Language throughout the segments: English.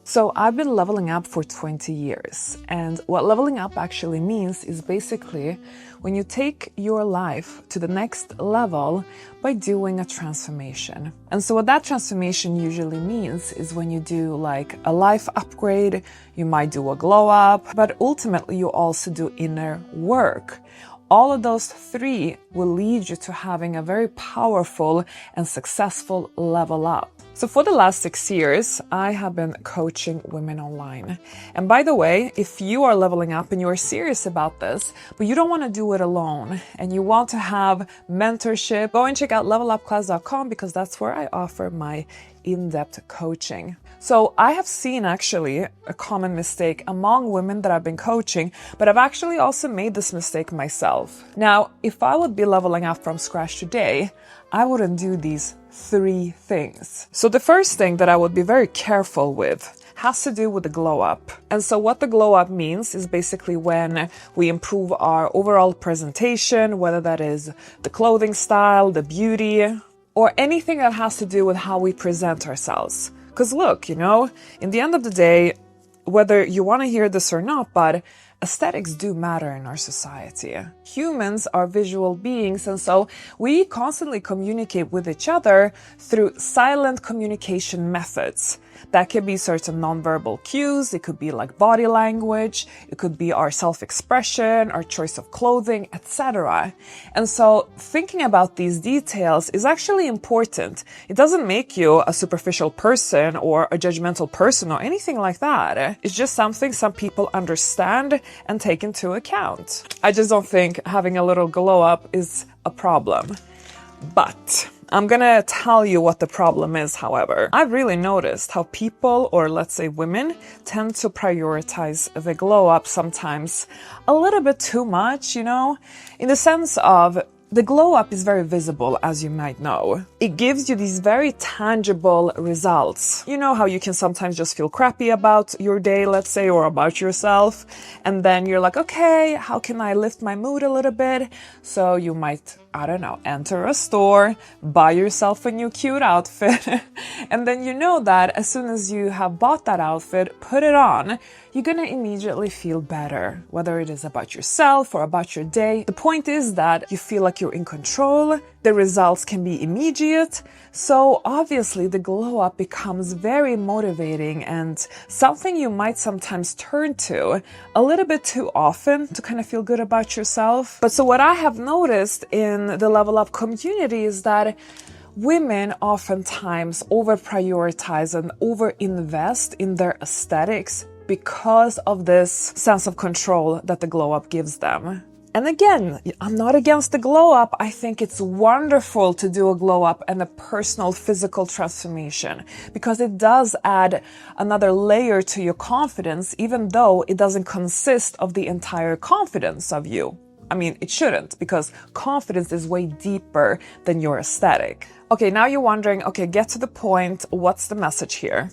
So I've been leveling up for 20 years. And what leveling up actually means is basically when you take your life to the next level by doing a transformation. And so what that transformation usually means is when you do like a life upgrade, you might do a glow up, but ultimately you also do inner work. All of those three will lead you to having a very powerful and successful level up. So for the last 6 years, I have been coaching women online. And by the way, if you are leveling up and you are serious about this, but you don't want to do it alone and you want to have mentorship, go and check out levelupclass.com because that's where I offer my in-depth coaching. So I have seen actually a common mistake among women that I've been coaching, but I've actually also made this mistake myself. Now, if I would be leveling up from scratch today, I wouldn't do these 3 things. So the first thing that I would be very careful with has to do with the glow up. And so what the glow up means is basically when we improve our overall presentation, whether that is the clothing style, the beauty, or anything that has to do with how we present ourselves. Because look, in the end of the day, whether you want to hear this or not, but aesthetics do matter in our society. Humans are visual beings, and so we constantly communicate with each other through silent communication methods. That could be certain nonverbal cues, it could be like body language, it could be our self-expression, our choice of clothing, etc. And so thinking about these details is actually important. It doesn't make you a superficial person or a judgmental person or anything like that. It's just something some people understand and take into account. I just don't think having a little glow up is a problem. But I'm gonna tell you what the problem is, however. I've really noticed how people, or let's say women, tend to prioritize the glow up sometimes a little bit too much, in the sense of the glow up is very visible, as you might know. It gives you these very tangible results. You know how you can sometimes just feel crappy about your day, let's say, or about yourself. And then you're like, okay, how can I lift my mood a little bit? So you might, enter a store, buy yourself a new cute outfit. And then you know that as soon as you have bought that outfit, put it on, you're gonna immediately feel better, whether it is about yourself or about your day. The point is that you feel like you're in control, the results can be immediate, so obviously the glow up becomes very motivating and something you might sometimes turn to a little bit too often to kind of feel good about yourself. But so what I have noticed in the Level Up community is that women oftentimes over-prioritize and over-invest in their aesthetics because of this sense of control that the glow up gives them. And again, I'm not against the glow up. I think it's wonderful to do a glow up and a personal physical transformation because it does add another layer to your confidence, even though it doesn't consist of the entire confidence of you. I mean, it shouldn't, because confidence is way deeper than your aesthetic. Okay, now you're wondering, get to the point. What's the message here?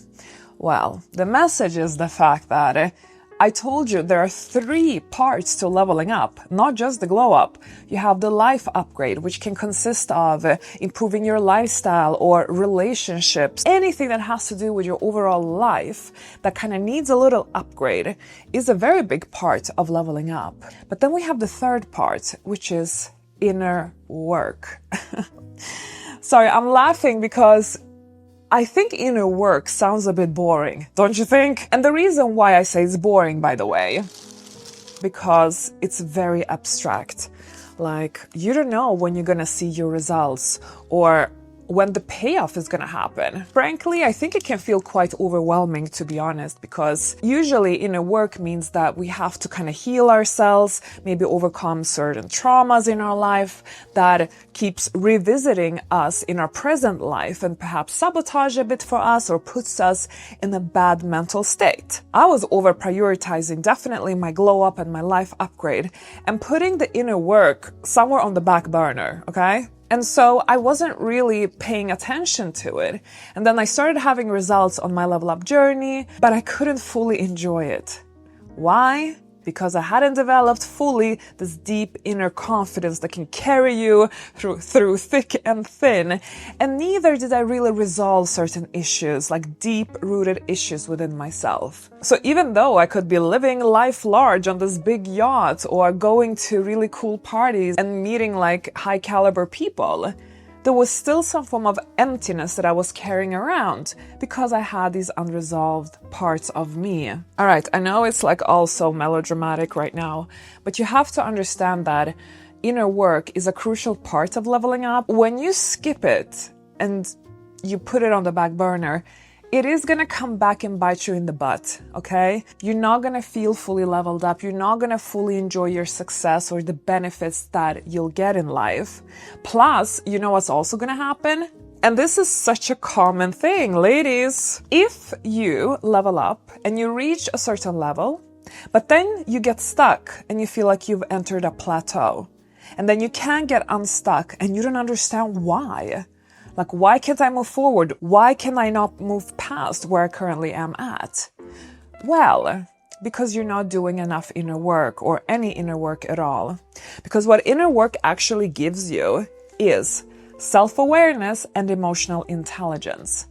Well, the message is the fact that I told you there are 3 parts to leveling up, not just the glow up. You have the life upgrade, which can consist of improving your lifestyle or relationships. Anything that has to do with your overall life that kind of needs a little upgrade is a very big part of leveling up. But then we have the 3rd part, which is inner work. Sorry, I'm laughing because I think inner work sounds a bit boring, don't you think? And the reason why I say it's boring, by the way, because it's very abstract. Like, you don't know when you're gonna see your results or when the payoff is gonna happen. Frankly, I think it can feel quite overwhelming, to be honest, because usually inner work means that we have to kind of heal ourselves, maybe overcome certain traumas in our life that keeps revisiting us in our present life and perhaps sabotage a bit for us or puts us in a bad mental state. I was over prioritizing definitely my glow up and my life upgrade and putting the inner work somewhere on the back burner, okay? And so I wasn't really paying attention to it. And then I started having results on my level up journey, but I couldn't fully enjoy it. Why? because I hadn't developed fully this deep inner confidence that can carry you through thick and thin. And neither did I really resolve certain issues, like deep-rooted issues within myself. So even though I could be living life large on this big yacht or going to really cool parties and meeting like high-caliber people, there was still some form of emptiness that I was carrying around because I had these unresolved parts of me. All right, I know it's like all so melodramatic right now, but you have to understand that inner work is a crucial part of leveling up. When you skip it and you put it on the back burner, it is going to come back and bite you in the butt, okay? You're not going to feel fully leveled up. You're not going to fully enjoy your success or the benefits that you'll get in life. Plus, you know what's also going to happen? And this is such a common thing, ladies. If you level up and you reach a certain level, but then you get stuck and you feel like you've entered a plateau, and then you can't get unstuck and you don't understand why. Like, why can't I move forward? Why can I not move past where I currently am at? Well, because you're not doing enough inner work or any inner work at all. Because what inner work actually gives you is self-awareness and emotional intelligence.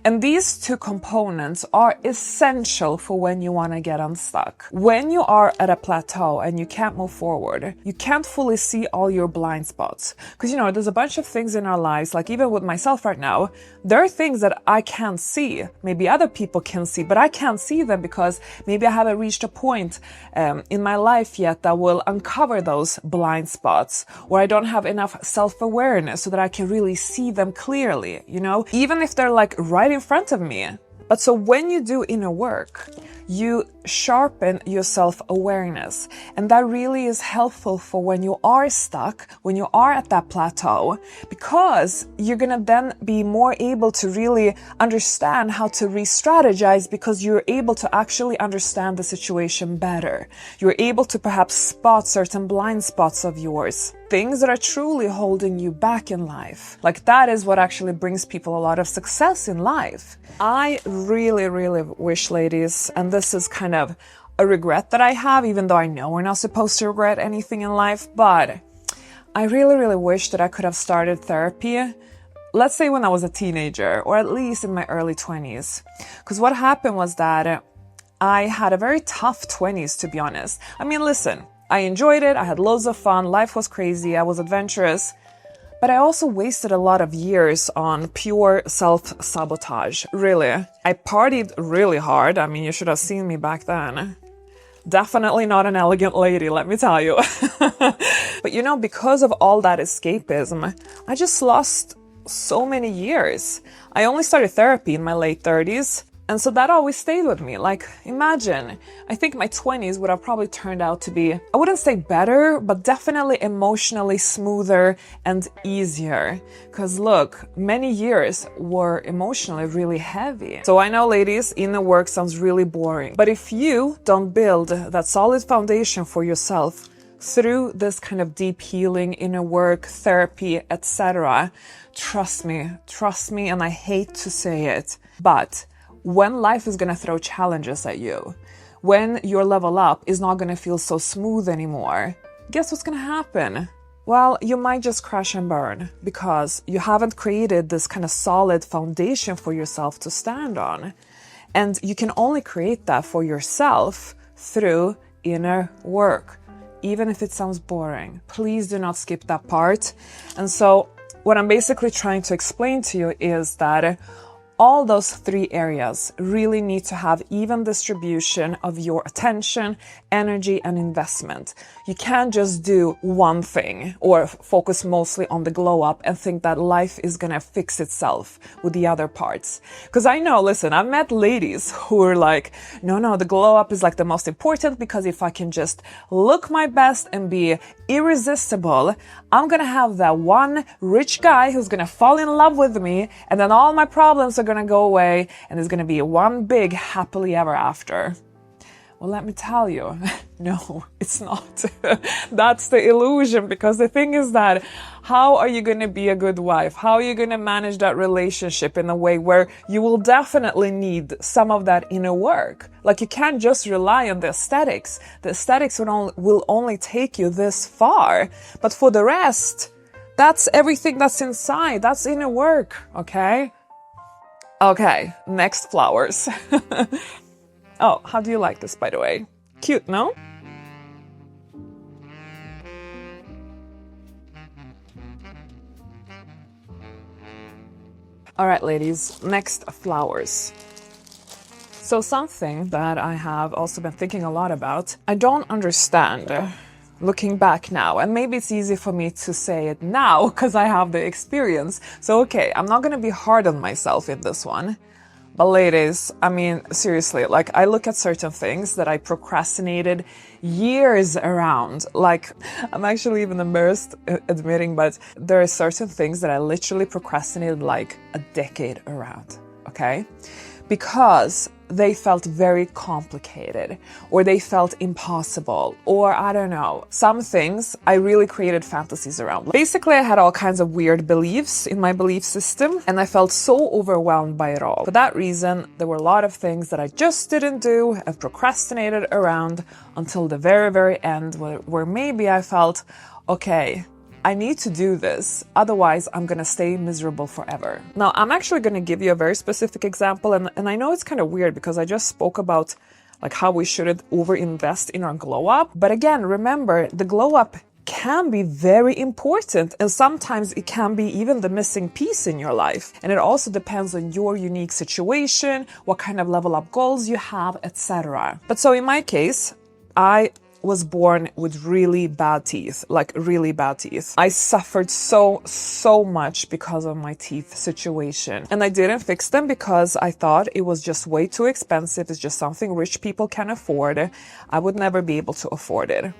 And these two components are essential for when you want to get unstuck. When you are at a plateau and you can't move forward, you can't fully see all your blind spots. Because, you know, there's a bunch of things in our lives, like even with myself right now, there are things that I can't see. Maybe other people can see, but I can't see them because maybe I haven't reached a point in my life yet that will uncover those blind spots, or I don't have enough self-awareness so that I can really see them clearly, you know, even if they're like right in front of me. But so when you do inner work, you sharpen your self-awareness. And that really is helpful for when you are stuck, when you are at that plateau, because you're going to then be more able to really understand how to re-strategize, because you're able to actually understand the situation better. You're able to perhaps spot certain blind spots of yours, things that are truly holding you back in life. Like, that is what actually brings people a lot of success in life. I really, really wish, ladies, and this is kind of a regret that I have, even though I know we're not supposed to regret anything in life, but I really, really wish that I could have started therapy, let's say when I was a teenager, or at least in my early 20s. Because what happened was that I had a very tough 20s, to be honest. I mean, listen, I enjoyed it, I had loads of fun, life was crazy, I was adventurous, but I also wasted a lot of years on pure self-sabotage, really. I partied really hard. I mean, you should have seen me back then. Definitely not an elegant lady, let me tell you. But you know, because of all that escapism, I just lost so many years. I only started therapy in my late 30s. And so that always stayed with me. Like, imagine, I think my 20s would have probably turned out to be, I wouldn't say better, but definitely emotionally smoother and easier. Because look, many years were emotionally really heavy. So I know, ladies, inner work sounds really boring. But if you don't build that solid foundation for yourself through this kind of deep healing, inner work, therapy, etc., trust me, and I hate to say it, but when life is going to throw challenges at you, when your level up is not going to feel so smooth anymore, guess what's going to happen? Well, you might just crash and burn because you haven't created this kind of solid foundation for yourself to stand on. And you can only create that for yourself through inner work, even if it sounds boring. Please do not skip that part. And so what I'm basically trying to explain to you is that all those three areas really need to have even distribution of your attention, energy, and investment. You can't just do one thing or focus mostly on the glow up and think that life is gonna fix itself with the other parts. Because I know, listen, I've met ladies who are like, no, the glow up is like the most important, because if I can just look my best and be irresistible, I'm gonna have that one rich guy who's gonna fall in love with me, and then all my problems are gonna go away, and there's gonna be one big happily ever after. Well, let me tell you, no, it's not. That's the illusion, because the thing is that how are you going to be a good wife? How are you going to manage that relationship in a way where you will definitely need some of that inner work? Like, you can't just rely on the aesthetics. The aesthetics will only take you this far. But for the rest, that's everything that's inside. That's inner work, okay? Okay, next, flowers. Oh, how do you like this, by the way? Cute, no? All right, ladies, next, flowers. So something that I have also been thinking a lot about, I don't understand, looking back now, and maybe it's easy for me to say it now because I have the experience. So okay, I'm not going to be hard on myself in this one. But ladies, I mean, seriously, like, I look at certain things that I procrastinated years around. Like, I'm actually even embarrassed admitting, but there are certain things that I literally procrastinated like a decade around, okay? Because they felt very complicated, or they felt impossible, or I don't know. Some things I really created fantasies around. Basically, I had all kinds of weird beliefs in my belief system, and I felt so overwhelmed by it all. For that reason, there were a lot of things that I just didn't do and procrastinated around until the very, very end, where maybe I felt, okay, I need to do this, otherwise I'm gonna stay miserable forever. Now, I'm actually gonna give you a very specific example, and I know it's kind of weird because I just spoke about like how we shouldn't overinvest in our glow up. But again, remember, the glow up can be very important, and sometimes it can be even the missing piece in your life. And it also depends on your unique situation, what kind of level up goals you have, etc. But so in my case, I was born with really bad teeth, like really bad teeth. I suffered so much because of my teeth situation. And I didn't fix them because I thought it was just way too expensive. It's just something rich people can afford. I would never be able to afford it.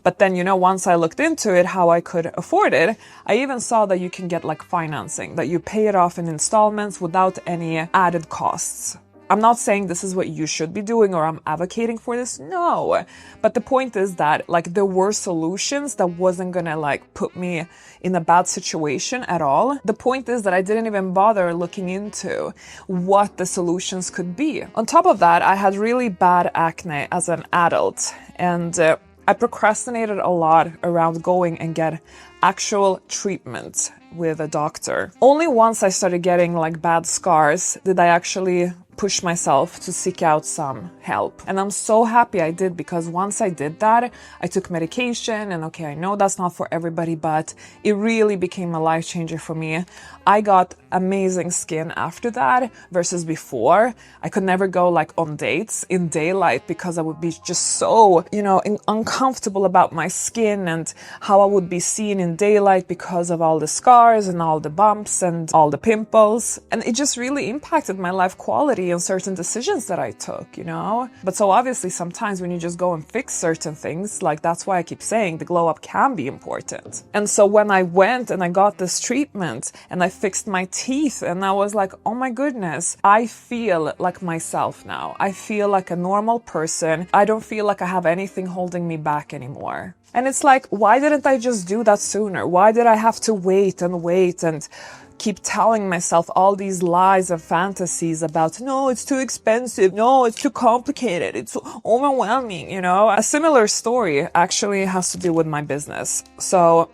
But then, you know, once I looked into it, how I could afford it, I even saw that you can get like financing, that you pay it off in installments without any added costs. I'm not saying this is what you should be doing or I'm advocating for this, no. But the point is that like there were solutions that wasn't gonna like put me in a bad situation at all. The point is that I didn't even bother looking into what the solutions could be. On top of that, I had really bad acne as an adult, and I procrastinated a lot around going and get actual treatment with a doctor. Only once I started getting like bad scars did I actually push myself to seek out some help. And I'm so happy I did, because once I did that, I took medication, and okay, I know that's not for everybody, but it really became a life changer for me. I got amazing skin after that versus before. I could never go like on dates in daylight because I would be just so, you know, uncomfortable about my skin and how I would be seen in daylight because of all the scars and all the bumps and all the pimples. And it just really impacted my life quality and certain decisions that I took, you know? But so obviously sometimes when you just go and fix certain things, like that's why I keep saying the glow up can be important. And so when I went and I got this treatment and I fixed my teeth, and I was like, oh my goodness, I feel like myself now. I feel like a normal person. I don't feel like I have anything holding me back anymore. And it's like, why didn't I just do that sooner? Why did I have to wait and keep telling myself all these lies and fantasies about, no, it's too expensive, no, it's too complicated, it's overwhelming, you know? A similar story actually has to do with my business. So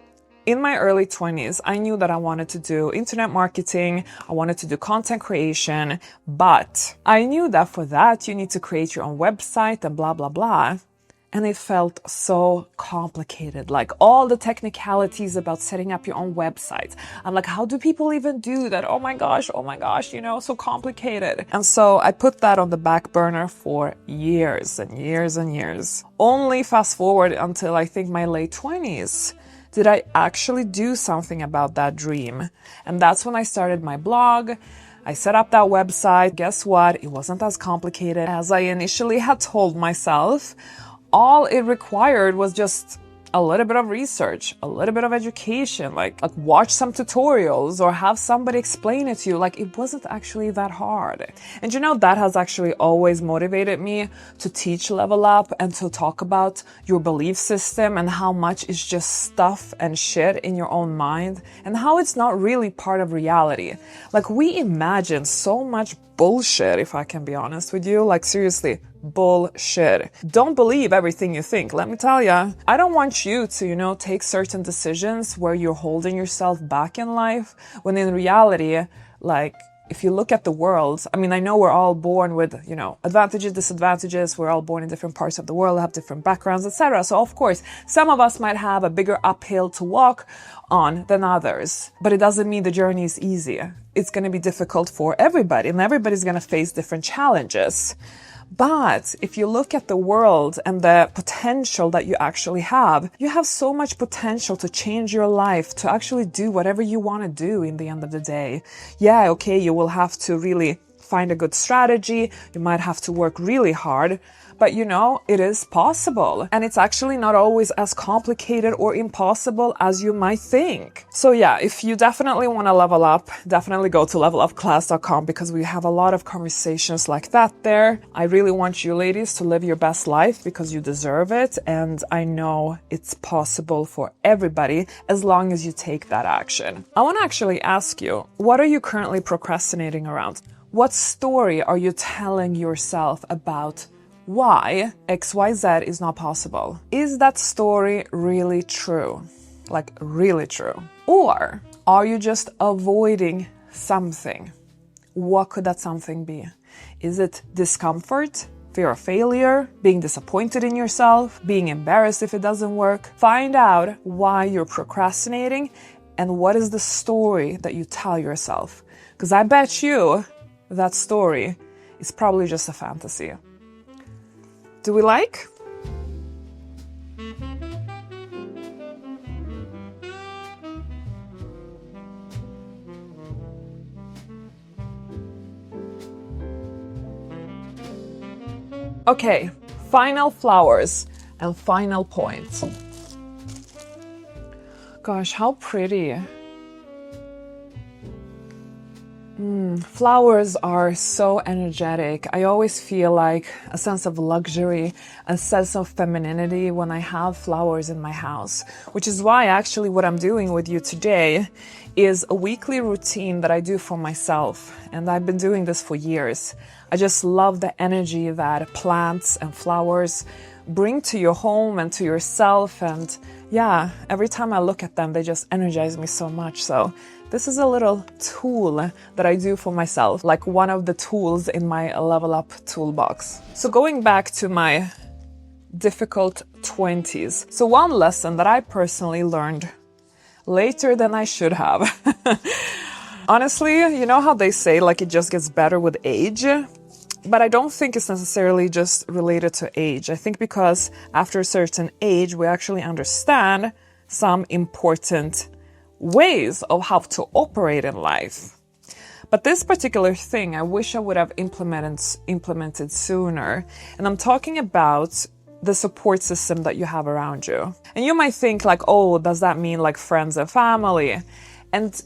in my early 20s, I knew that I wanted to do internet marketing, I wanted to do content creation, but I knew that for that, you need to create your own website and blah, blah, blah. And it felt so complicated, like all the technicalities about setting up your own website. I'm like, how do people even do that? Oh my gosh, you know, so complicated. And so I put that on the back burner for years and years and years. Only fast forward until I think my late 20s. Did I actually do something about that dream? And that's when I started my blog. I set up that website. Guess what? It wasn't as complicated as I initially had told myself. All it required was just a little bit of research, a little bit of education, like watch some tutorials or have somebody explain it to you. Like, it wasn't actually that hard. And that has actually always motivated me to teach Level Up and to talk about your belief system and how much is just stuff and shit in your own mind and how it's not really part of reality. Like, we imagine so much bullshit, if I can be honest with you. Like, seriously, bullshit. Don't believe everything you think. Let me tell ya, I don't want you to, take certain decisions where you're holding yourself back in life, when in reality, like, if you look at the world, I mean, I know we're all born with, advantages, disadvantages. We're all born in different parts of the world, have different backgrounds, etc. So of course, some of us might have a bigger uphill to walk on than others, but it doesn't mean the journey is easy. It's going to be difficult for everybody, and everybody's going to face different challenges. But if you look at the world and the potential that you actually have, you have so much potential to change your life, to actually do whatever you want to do in the end of the day. Yeah, okay, you will have to really find a good strategy. You might have to work really hard. But it is possible. And it's actually not always as complicated or impossible as you might think. So yeah, if you definitely want to level up, definitely go to levelupclass.com, because we have a lot of conversations like that there. I really want you ladies to live your best life because you deserve it. And I know it's possible for everybody as long as you take that action. I want to actually ask you, what are you currently procrastinating around? What story are you telling yourself about why XYZ is not possible? Is that story really true? Like, really true? Or are you just avoiding something? What could that something be? Is it discomfort, fear of failure, being disappointed in yourself, being embarrassed if it doesn't work? Find out why you're procrastinating and what is the story that you tell yourself. Because I bet you that story is probably just a fantasy. Do we like? Okay, final flowers and final points. Gosh, how pretty. Flowers are so energetic. I always feel like a sense of luxury, a sense of femininity when I have flowers in my house, which is why actually what I'm doing with you today is a weekly routine that I do for myself. And I've been doing this for years. I just love the energy that plants and flowers bring to your home and to yourself. And yeah, every time I look at them, they just energize me so much. So this is a little tool that I do for myself, like one of the tools in my Level Up toolbox. So going back to my difficult 20s. So one lesson that I personally learned later than I should have. Honestly, you know how they say like it just gets better with age? But I don't think it's necessarily just related to age. I think because after a certain age, we actually understand some important ways of how to operate in life. But this particular thing, I wish I would have implemented sooner. And I'm talking about the support system that you have around you. And you might think like, oh, does that mean like friends and family? And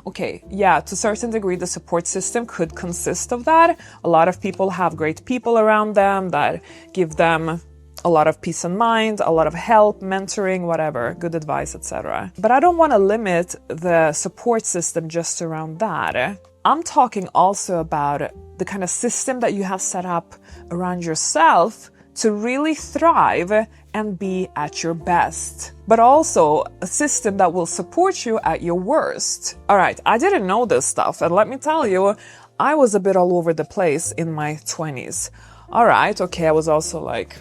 okay, yeah, to a certain degree, the support system could consist of that. A lot of people have great people around them that give them a lot of peace of mind, a lot of help, mentoring, whatever, good advice, etc. But I don't want to limit the support system just around that. I'm talking also about the kind of system that you have set up around yourself to really thrive and be at your best, but also a system that will support you at your worst. All right, I didn't know this stuff, and let me tell you, I was a bit all over the place in my 20s. All right, okay, I was also like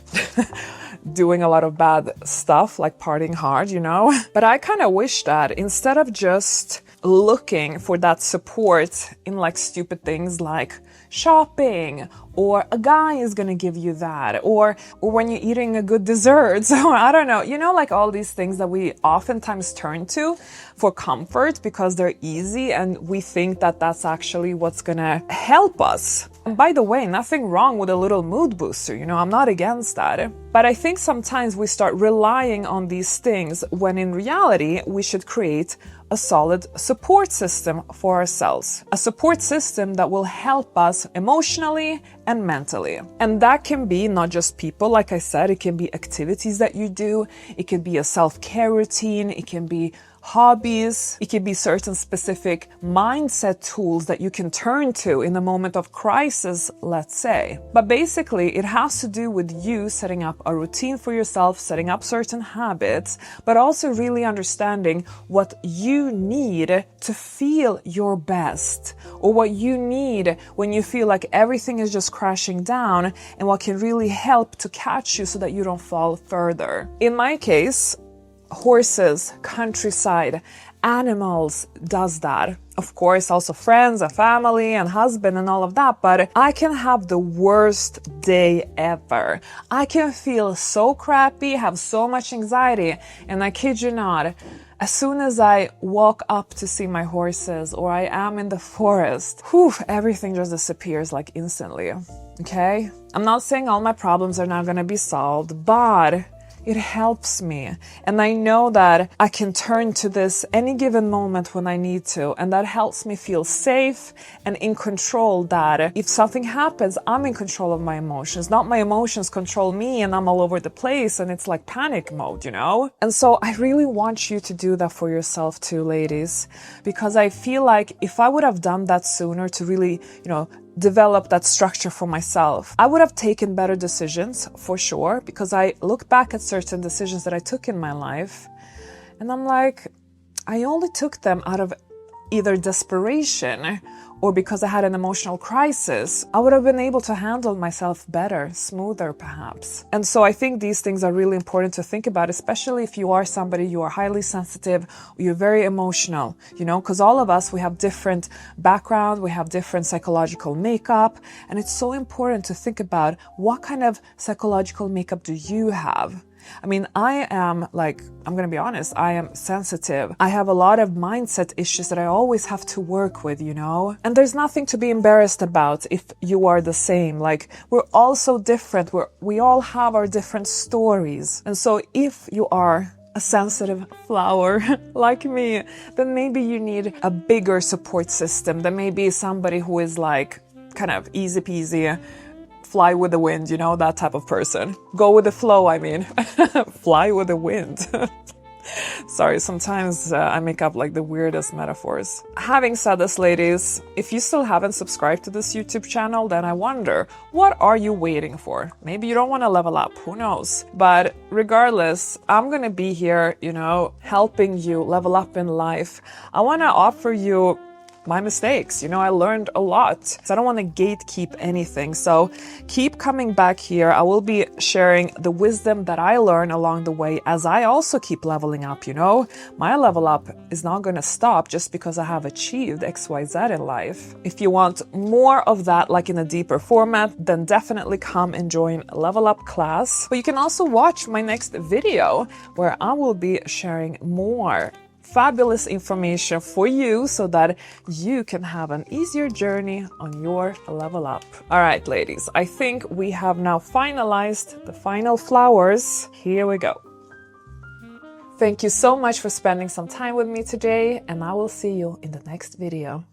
doing a lot of bad stuff, like partying hard, But I kind of wish that instead of just looking for that support in like stupid things like shopping, or a guy is gonna give you that, or when you're eating a good dessert, or I don't know, like all these things that we oftentimes turn to for comfort because they're easy and we think that that's actually what's gonna help us. And by the way, nothing wrong with a little mood booster, I'm not against that. But I think sometimes we start relying on these things when in reality, we should create a solid support system for ourselves. A support system that will help us emotionally and mentally. And that can be not just people, like I said, it can be activities that you do, it can be a self-care routine, it can be hobbies, it can be certain specific mindset tools that you can turn to in a moment of crisis, let's say. But basically, it has to do with you setting up a routine for yourself, setting up certain habits, but also really understanding what you need to feel your best, or what you need when you feel like everything is just crashing down, and what can really help to catch you so that you don't fall further. In my case, horses, countryside, animals does that. Of course, also friends and family and husband and all of that, but I can have the worst day ever. I can feel so crappy, have so much anxiety, and I kid you not, as soon as I walk up to see my horses or I am in the forest, everything just disappears like instantly, okay? I'm not saying all my problems are not gonna be solved, but it helps me. And I know that I can turn to this any given moment when I need to. And that helps me feel safe and in control, that if something happens, I'm in control of my emotions, not my emotions control me and I'm all over the place and it's like panic mode, And so I really want you to do that for yourself too, ladies, because I feel like if I would have done that sooner to really, develop that structure for myself, I would have taken better decisions for sure, because I look back at certain decisions that I took in my life and I'm like, I only took them out of either desperation or because I had an emotional crisis. I would have been able to handle myself better, smoother perhaps. And so I think these things are really important to think about, especially if you are somebody, you are highly sensitive, you're very emotional, because all of us, we have different background, we have different psychological makeup, and it's so important to think about what kind of psychological makeup do you have? I mean, I'm going to be honest, I am sensitive. I have a lot of mindset issues that I always have to work with, And there's nothing to be embarrassed about if you are the same. Like, we're all so different. We all have our different stories. And so if you are a sensitive flower like me, then maybe you need a bigger support system. Then maybe somebody who is like kind of easy peasy, fly with the wind, that type of person. Go with the flow, I mean. Fly with the wind. Sorry, sometimes I make up like the weirdest metaphors. Having said this, ladies, if you still haven't subscribed to this YouTube channel, then I wonder, what are you waiting for? Maybe you don't want to level up, who knows? But regardless, I'm going to be here, helping you level up in life. I want to offer you my mistakes. I learned a lot. So I don't want to gatekeep anything. So keep coming back here. I will be sharing the wisdom that I learn along the way as I also keep leveling up, My level up is not going to stop just because I have achieved XYZ in life. If you want more of that, like in a deeper format, then definitely come and join Level Up class. But you can also watch my next video where I will be sharing more fabulous information for you so that you can have an easier journey on your level up. All right, ladies, I think we have now finalized the final flowers. Here we go. Thank you so much for spending some time with me today, and I will see you in the next video.